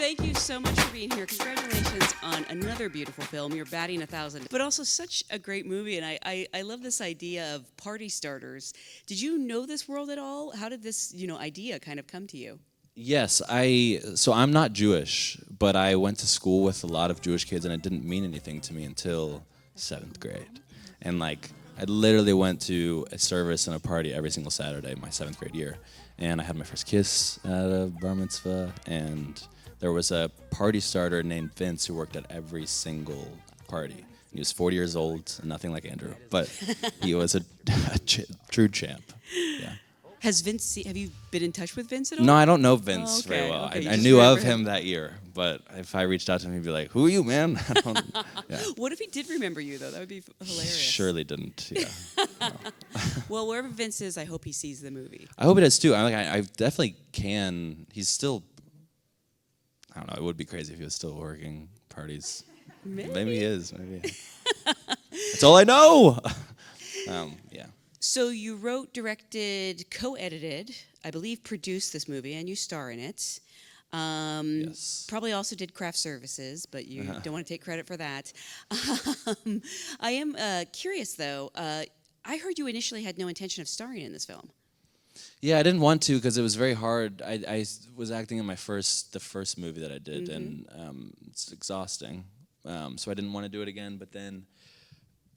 thank you so much for being here. Congratulations on another beautiful film. You're batting 1,000, but also such a great movie. And I love this idea of party starters. Did you know this world at all? How did this, idea kind of come to you? Yes, so I'm not Jewish, but I went to school with a lot of Jewish kids, and it didn't mean anything to me until 7th grade. And I literally went to a service and a party every single Saturday my 7th grade year. And I had my first kiss at a bar mitzvah, and there was a party starter named Vince who worked at every single party. He was 40 years old, nothing like Andrew, but he was a true champ. Yeah. Have you been in touch with Vince at all? No, I don't know Vince very well. Okay. I knew of him that year, but if I reached out to him, he'd be like, "Who are you, man?" Yeah. What if he did remember you, though? That would be hilarious. He surely didn't, yeah. No. Well, wherever Vince is, I hope he sees the movie. I hope he does, too. I definitely can. He's still, I don't know, it would be crazy if he was still working parties. Maybe he is. Maybe. That's all I know. Yeah. So you wrote, directed, co-edited, I believe produced this movie, and you star in it. Yes. Probably also did craft services, but you don't want to take credit for that. I am curious, though. I heard you initially had no intention of starring in this film. Yeah, I didn't want to because it was very hard. I was acting in the first movie that I did, and it's exhausting. So I didn't want to do it again, but then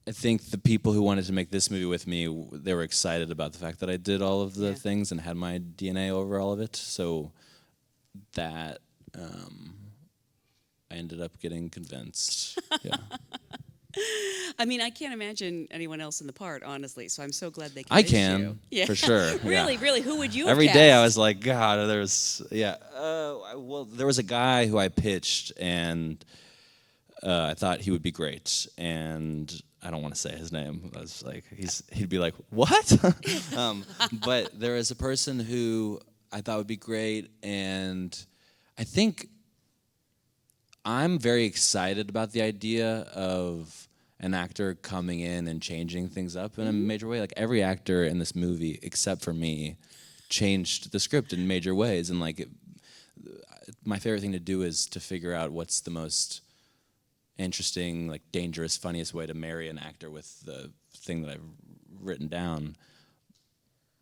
I think the people who wanted to make this movie with me, they were excited about the fact that I did all of the things and had my DNA over all of it. So that I ended up getting convinced. Yeah. I mean, I can't imagine anyone else in the part, honestly. So I'm so glad they. I convinced can, you. Yeah. for sure. Really, who would you? Every have day cast? I was like, God, well, there was a guy who I pitched, and I thought he would be great, and I don't want to say his name. I was like, he'd be like, what? But there was a person who I thought would be great, and I think I'm very excited about the idea of an actor coming in and changing things up in a major way. Like every actor in this movie, except for me, changed the script in major ways. And my favorite thing to do is to figure out what's the most interesting, dangerous, funniest way to marry an actor with the thing that I've written down.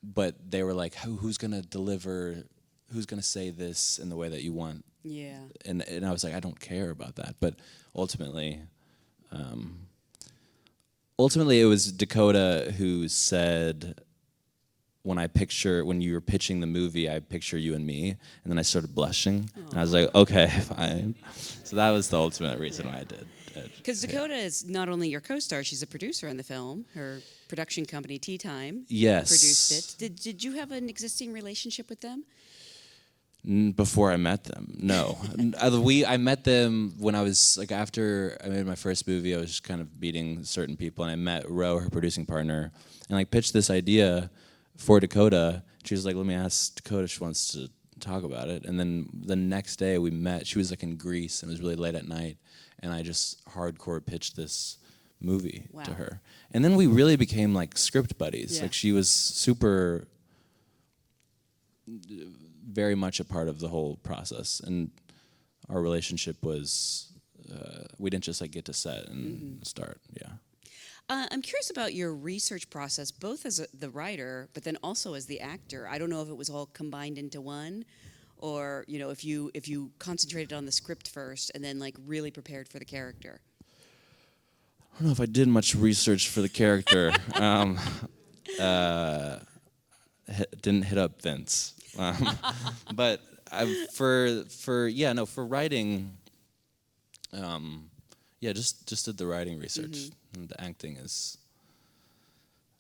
But they were like, who's gonna deliver? Who's gonna say this in the way that you want? Yeah. And I was like, I don't care about that. But ultimately, it was Dakota who said, when you were pitching the movie, I picture you and me, and then I started blushing, and I was like, okay, fine. So that was the ultimate reason why I did it. Because Dakota is not only your co-star, she's a producer on the film. Her production company, Tea Time, produced it. Did you have an existing relationship with them? Before I met them, no. I met them when I was, after I made my first movie, I was just kind of meeting certain people, and I met Ro, her producing partner, and pitched this idea for Dakota. She was like, let me ask Dakota if she wants to talk about it. And then the next day we met. She was in Greece, and it was really late at night, and I just hardcore pitched this movie to her. And then we really became script buddies. Yeah. She was super, very much a part of the whole process, and our relationship was, we didn't just get to set and start. Yeah. I'm curious about your research process, both as the writer, but then also as the actor. I don't know if it was all combined into one, or if you concentrated on the script first and then really prepared for the character. I don't know if I did much research for the character. Didn't hit up Vince, but for writing, just did the writing research. And the acting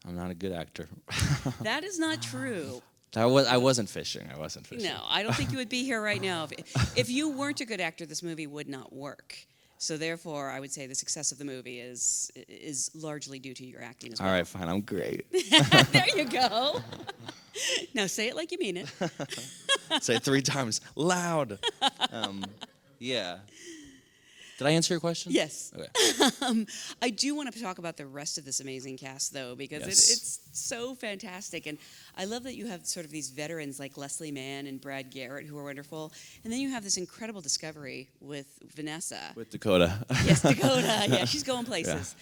I'm not a good actor. That is not true. I wasn't fishing. No, I don't think you would be here right now. If you weren't a good actor, this movie would not work. So therefore, I would say the success of the movie is largely due to your acting as well. All right, fine. I'm great. There you go. Now say it like you mean it. Say it 3 times loud. Yeah. Did I answer your question? Yes. Okay. I do want to talk about the rest of this amazing cast, though, because Yes. it's so fantastic. And I love that you have sort of these veterans like Leslie Mann and Brad Garrett, who are wonderful. And then you have this incredible discovery with Vanessa. With Dakota. Yes, Dakota. Yeah, she's going places.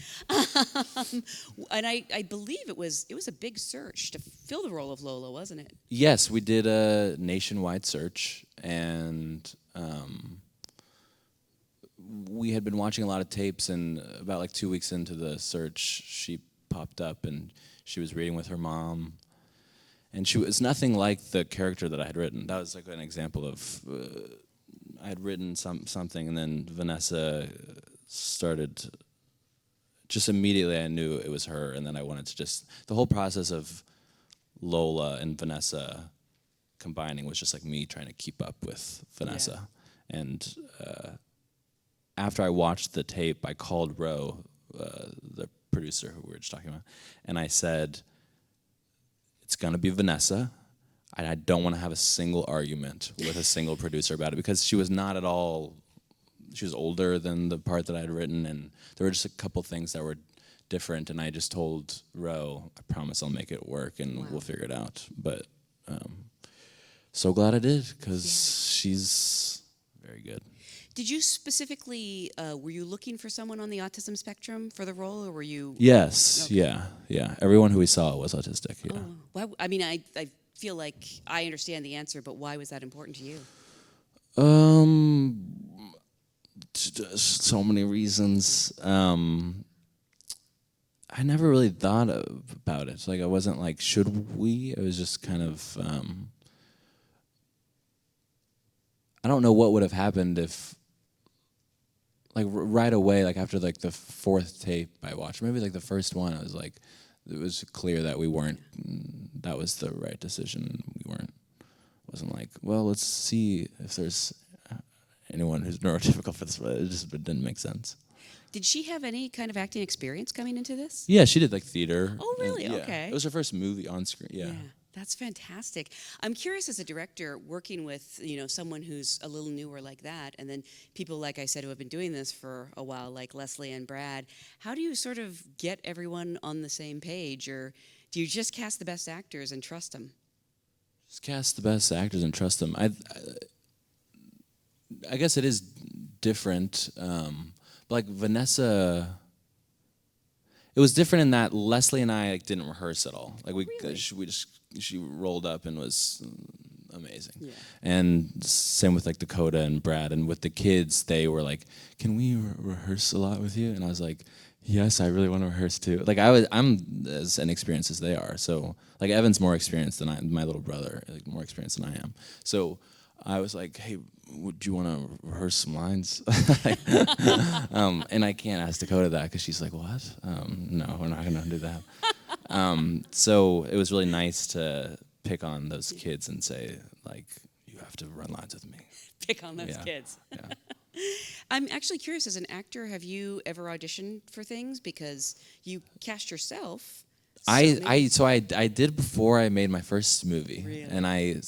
And I believe it was a big search to fill the role of Lola, wasn't it? Yes, we did a nationwide search, and we had been watching a lot of tapes, and about like 2 weeks into the search, she popped up, and she was reading with her mom, and she was nothing like the character that I had written. That was like an example of I had written something, and then Vanessa started. Just immediately, I knew it was her, and then I wanted to just the whole process of Lola and Vanessa combining was just like me trying to keep up with Vanessa. Yeah. And after I watched the tape, I called Ro, the producer who we were just talking about, and I said, it's going to be Vanessa, and I don't want to have a single argument with a single producer about it, because she was not at all, she was older than the part that I had written, and there were just a couple things that were different, and I just told Ro, I promise I'll make it work, and we'll figure it out. But so glad I did, because she's very good. Did you specifically, were you looking for someone on the autism spectrum for the role, or were you? Yes, okay. yeah. Everyone who we saw was autistic, yeah. Oh, why, I mean, I feel like I understand the answer, but why was that important to you? So many reasons. I never really thought about it. Like, I wasn't like, should we? It was just kind of, I don't know what would have happened if, like, right away, like after like the fourth tape I watched, maybe like the first one, I was like, it was clear that we weren't, that was the right decision. Wasn't like, well, let's see if there's anyone who's neurotypical for this. It didn't make sense. Did she have any kind of acting experience coming into this? Yeah, she did like theater. Oh, really? Yeah. Okay. It was her first movie on screen. Yeah. That's fantastic. I'm curious, as a director, working with someone who's a little newer like that, and then people, like I said, who have been doing this for a while, like Leslie and Brad. How do you sort of get everyone on the same page, or do you just cast the best actors and trust them? Just cast the best actors and trust them. I guess it is different. Like Vanessa, it was different in that Leslie and I didn't rehearse at all. Like she rolled up and was amazing. Yeah. And same with like Dakota and Brad, and with the kids, they were like, "Can we rehearse a lot with you?" And I was like, "Yes, I really want to rehearse too." Like I'm as inexperienced as they are. So like Evan's more experienced than my little brother, like more experienced than I am. So I was like, "Hey, would you want to rehearse some lines?" And I can't ask Dakota that because she's like, "What? No, we're not going to do that." So it was really nice to pick on those kids and say, like, "You have to run lines with me." Pick on those kids. Yeah. I'm actually curious, as an actor, have you ever auditioned for things? Because you cast yourself. I did before I made my first movie. Really? And I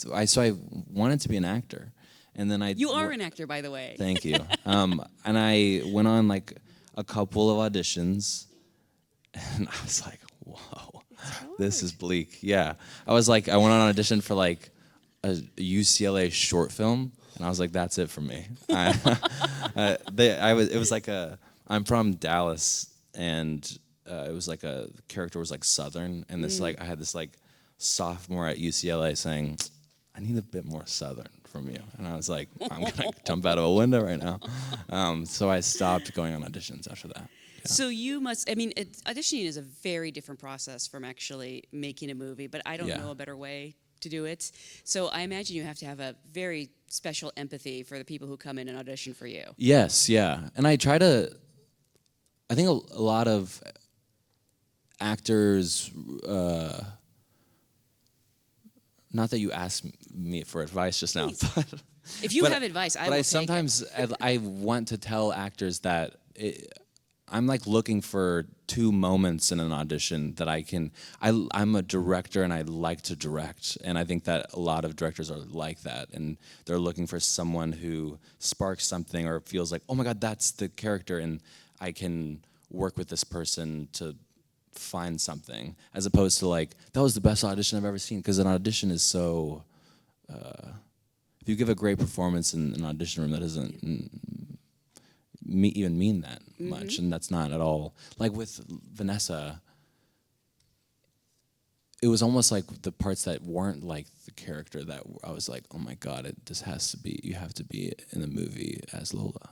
wanted to be an actor. And then You are an actor, by the way. Thank you. And I went on like a couple of auditions, and I was like, whoa, this is bleak. Yeah. I was like, I went on an audition for like a UCLA short film, and I was like, that's it for me. It was like I'm from Dallas, and it was like a character was like Southern, and this like I had this like sophomore at UCLA saying, I need a bit more Southern from you. And I was like, I'm going to jump out of a window right now. So I stopped going on auditions after that. Yeah. So you must, auditioning is a very different process from actually making a movie, but I don't know a better way to do it. So I imagine you have to have a very special empathy for the people who come in and audition for you. Yes, yeah. And I think a lot of actors, not that you asked me for advice just now, but if you have advice, I will take sometimes I want to tell actors that I'm like looking for 2 moments in an audition that I'm a director and I like to direct. And I think that a lot of directors are like that. And they're looking for someone who sparks something or feels like, oh my God, that's the character. And I can work with this person to find something. As opposed to like, that was the best audition I've ever seen. Because an audition is so, if you give a great performance in an audition room, that doesn't even mean that much, and that's not at all. Like with Vanessa, it was almost like the parts that weren't like the character that I was like, oh my God, this has to be, you have to be in the movie as Lola.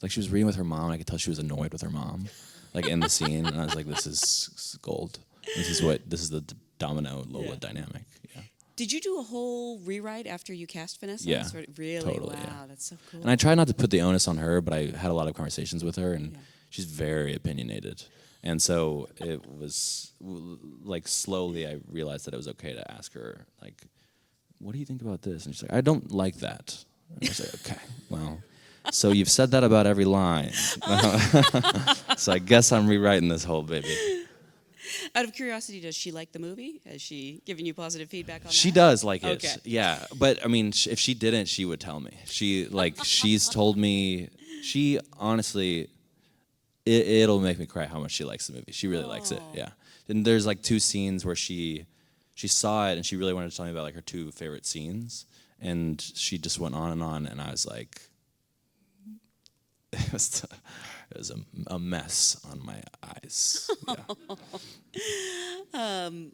Like she was reading with her mom, and I could tell she was annoyed with her mom, like in the scene, and I was like, this is gold. This is the Domino Lola dynamic. Yeah. Did you do a whole rewrite after you cast Vanessa? Yeah, Really? totally, Wow, yeah. that's so cool. And I tried not to put the onus on her, but I had a lot of conversations with her, and she's very opinionated. And so it was like slowly I realized that it was okay to ask her, like, what do you think about this? And she's like, I don't like that. And I was like, okay, well, so you've said that about every line. So I guess I'm rewriting this whole baby. Out of curiosity, does she like the movie? Has she given you positive feedback on that? She does like it. Okay. Yeah, but I mean, if she didn't, she would tell me. She's told me. She honestly, it'll make me cry how much she likes the movie. She really likes it. Yeah, and there's like 2 scenes where she saw it and she really wanted to tell me about like her 2 favorite scenes, and she just went on, and I was like, it was a mess on my eyes. Yeah.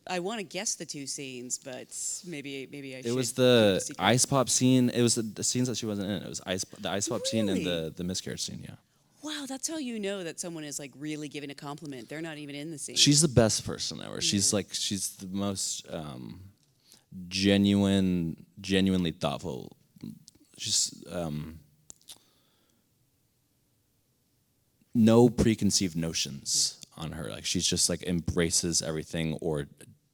I want to guess the 2 scenes, but maybe I should. It was the ice pop scene. It was the scenes that she wasn't in. It was the ice pop scene and the miscarriage scene. Yeah. Wow, that's how you know that someone is like really giving a compliment. They're not even in the scene. She's the best person ever. She's the most genuinely thoughtful. She's no preconceived notions on her. Like she's just like embraces everything or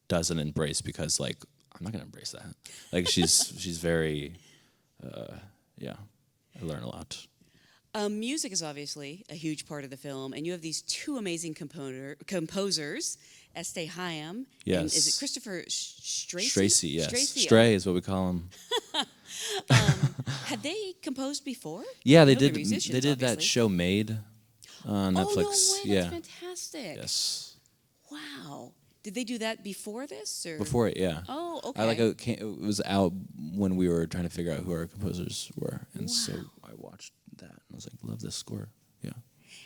doesn't embrace because like I'm not gonna embrace that. Like she's very I learn a lot. Music is obviously a huge part of the film, and you have these 2 amazing composers, Este Hayam, Yes. and is it Christopher Stracy? Stracy, yes. Stracy. Stray is what we call him. Had they composed before? Yeah, they I know they're did. musicians, They did that obviously. show Made on Netflix. Oh, no way, Yeah. that's fantastic. Yes. Wow. Did they do that before this? Or? Before it, yeah. Oh, okay. It was out when we were trying to figure out who our composers were, and so I watched that and I was like, love this score. Yeah.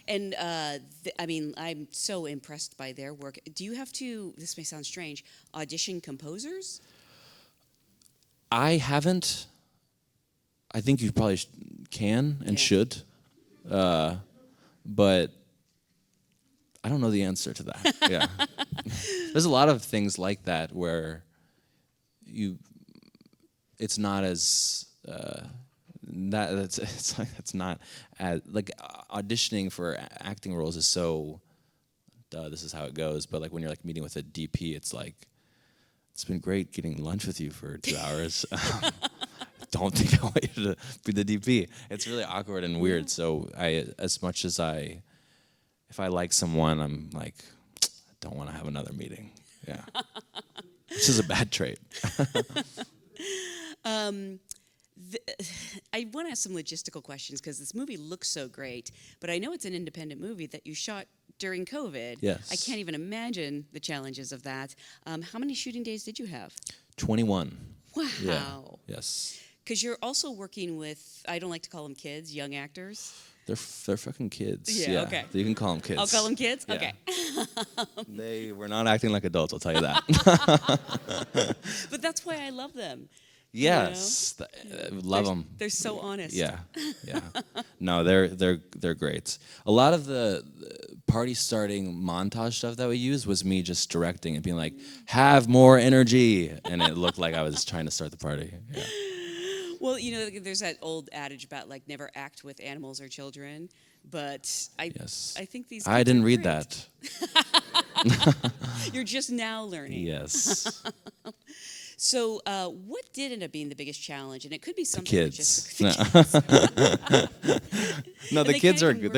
And I mean, I'm so impressed by their work. Do you have to? This may sound strange. Audition composers? I haven't. I think you probably can and should, but I don't know the answer to that. Yeah. There's a lot of things like that where it's not as it's not as like auditioning for acting roles is so this is how it goes, but like when you're like meeting with a DP, it's like it's been great getting lunch with you for 2 hours. Don't think I want you to be the DP. It's really awkward and weird. So as much as if I like someone, I'm like, I don't want to have another meeting. Yeah. Which is a bad trait. I want to ask some logistical questions because this movie looks so great, but I know it's an independent movie that you shot during COVID. Yes. I can't even imagine the challenges of that. How many shooting days did you have? 21. Wow. Yeah. Yes. Because you're also working with, I don't like to call them kids, young actors. They're fucking kids. Yeah, okay. You can call them kids. I'll call them kids? Yeah. Okay. They were not acting like adults, I'll tell you that. But that's why I love them. Yes. Love them. They're so honest. Yeah. Yeah. No, they're great. A lot of the party starting montage stuff that we used was me just directing and being like, have more energy. And it looked like I was trying to start the party. Yeah. Well, you know, there's that old adage about like never act with animals or children, but I think these. I kids didn't are read great. that. You're just now learning. Yes. So, what did end up being the biggest challenge? And it could be something. Kids. That just, No, the kids are good.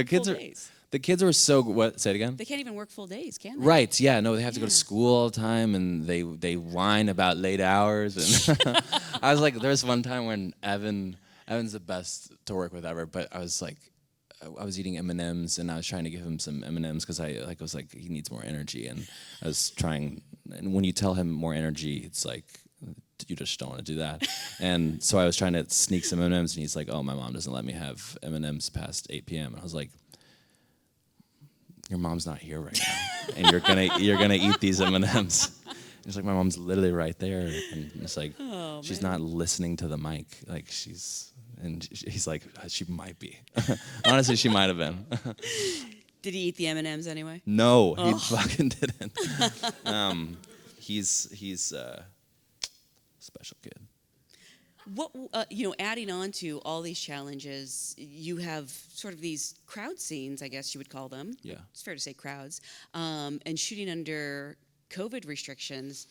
The kids were so what? Say it again. They can't even work full days, can they? Right? Yeah. No, they have to go to Yeah. school all the time, and they whine about late hours. And I was like, there was one time when Evan's the best to work with ever, but I was like, I was eating M&Ms, and I was trying to give him some M&Ms because I was like, he needs more energy, and I was trying. And when you tell him more energy, it's like, you just don't want to do that. And so I was trying to sneak some M&Ms, and he's like, oh, my mom doesn't let me have M&Ms past 8 p.m. And I was like, your mom's not here right now, and you're gonna eat these M&Ms. He's like, my mom's literally right there, and it's like, she's not listening to the mic, like he's like, she might be. Honestly, she might have been. Did he eat the M&Ms anyway? No, he fucking didn't. He's a special kid. What adding on to all these challenges, you have sort of these crowd scenes, I guess you would call them. Yeah. It's fair to say crowds, and shooting under COVID restrictions.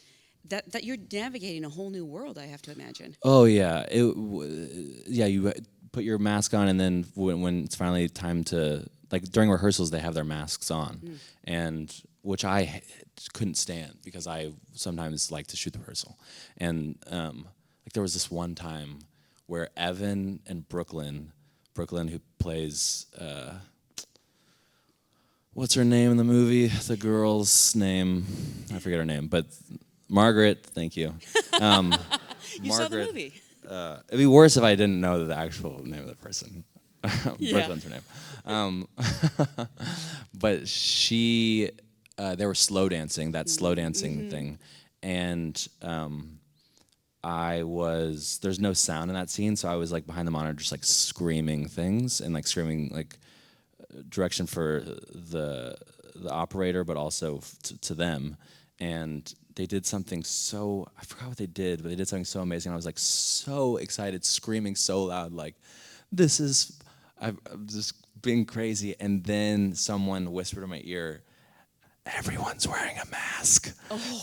That you're navigating a whole new world, I have to imagine. Oh yeah, you put your mask on, and then when it's finally time to, like, during rehearsals, they have their masks on, and which I couldn't stand because I sometimes like to shoot the rehearsal, and like there was this one time where Evan and Brooklyn, who plays what's her name in the movie? The girl's name, I forget her name, but Margaret. Thank you. You Margaret, saw the movie. It'd be worse if I didn't know the actual name of the person. Yeah. Brooklyn's her name. But they were slow dancing, that slow dancing thing, and there's no sound in that scene, so I was like behind the monitor just like screaming things and like screaming like direction for the operator, but also to them. And they did something I forgot what they did, but they did something so amazing. I was like so excited, screaming so loud, like, I'm just being crazy. And then someone whispered in my ear, everyone's wearing a mask.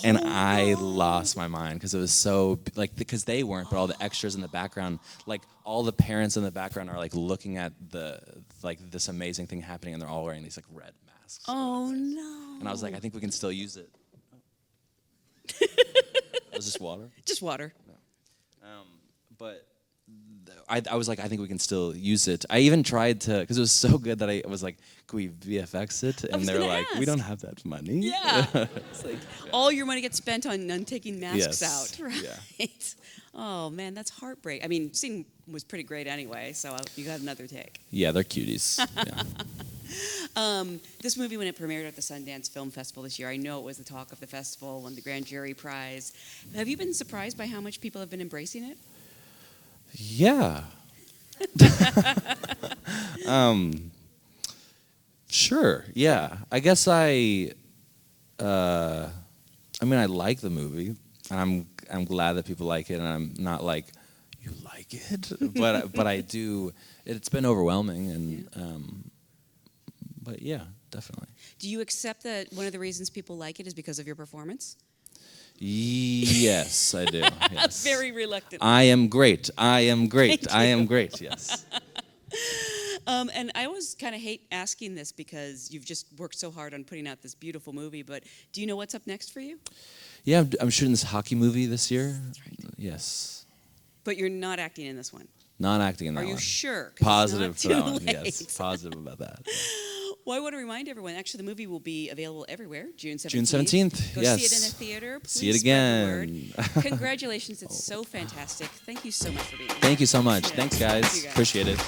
And I lost my mind because it was so, like, because they weren't, but all the extras in the background, like all the parents in the background are like looking at this amazing thing happening, and they're all wearing these like red masks. Oh no. And I was like, I think we can still use it. Was this water? Just water. No. But I was like, I think we can still use it. I even tried to, because it was so good that I was like, can we VFX it? And they were like, we don't have that money. Yeah. It's like all your money gets spent on taking masks out, right? Yeah. Oh man, that's heartbreak. I mean, scene was pretty great anyway, so you got another take. Yeah, they're cuties. Yeah. This movie, when it premiered at the Sundance Film Festival this year, I know it was the talk of the festival, won the Grand Jury Prize. Have you been surprised by how much people have been embracing it? Yeah. Sure. Yeah. I guess I like the movie, and I'm glad that people like it, and I'm not like, you like it, but I do. It's been overwhelming, and but yeah, definitely. Do you accept that one of the reasons people like it is because of your performance? Yes, I do. Yes. Very reluctant. I am great. I am great. Thank I am you. great. Yes. And I always kind of hate asking this because you've just worked so hard on putting out this beautiful movie, but do you know what's up next for you? Yeah, I'm shooting this hockey movie this year. That's right. Yes. But you're not acting in this one. Not acting in that Are one. you sure? 'Cause Positive it's for not that one. too Yes. late. Positive about that. Well, I want to remind everyone, actually, the movie will be available everywhere, June 17th. June 17th, Go yes. see it in a theater. Please See it spread the again. word. Congratulations. It's so fantastic. Thank you so much for being here. Thank you so much. Yeah. Thanks, guys. Thank you, guys. Appreciate it.